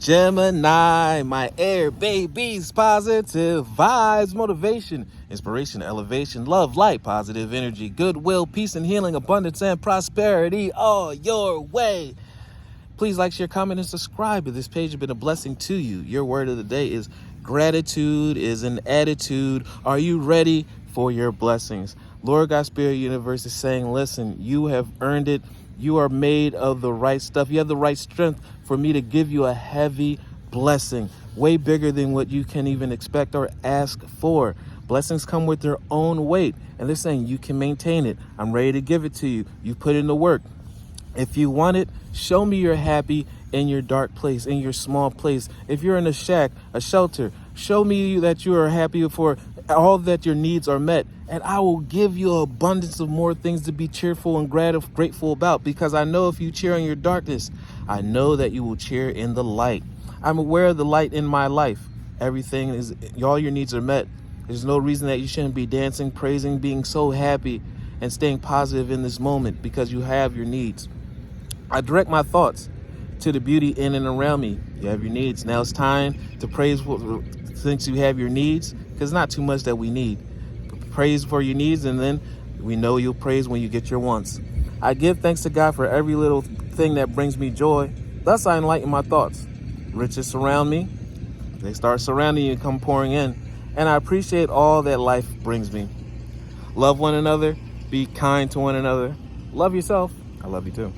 Gemini, my air babies, positive vibes, motivation, inspiration, elevation, love, light, positive energy, goodwill, peace and healing, abundance and prosperity all your way. Please like, share, comment, and subscribe if this page has been a blessing to you. Your word of the day is gratitude is an attitude. Are you ready for your blessings? Lord God Spirit Universe is saying, listen, you have earned it. You are made of the right stuff. You have the right strength for me to give you a heavy blessing, way bigger than what you can even expect or ask for. Blessings come with their own weight, and they're saying you can maintain it. I'm ready to give it to you. You put in the work. If you want it, show me you're happy in your dark place, in your small place. If you're in a shack, a shelter, show me that you are happy for all that your needs are met. And I will give you an abundance of more things to be cheerful and grateful about, because I know if you cheer in your darkness, I know that you will cheer in the light. I'm aware of the light in my life. Everything is, all your needs are met. There's no reason that you shouldn't be dancing, praising, being so happy and staying positive in this moment, because you have your needs. I direct my thoughts to the beauty in and around me. You have your needs. Now it's time to praise since you have your needs, because not too much that we need. Praise for your needs, and then we know you'll praise when you get your wants. I give thanks to God for every little thing that brings me joy. Thus I enlighten my thoughts. Riches surround me. They start surrounding you and come pouring in. And I appreciate all that life brings me. Love one another. Be kind to one another. Love yourself. I love you too.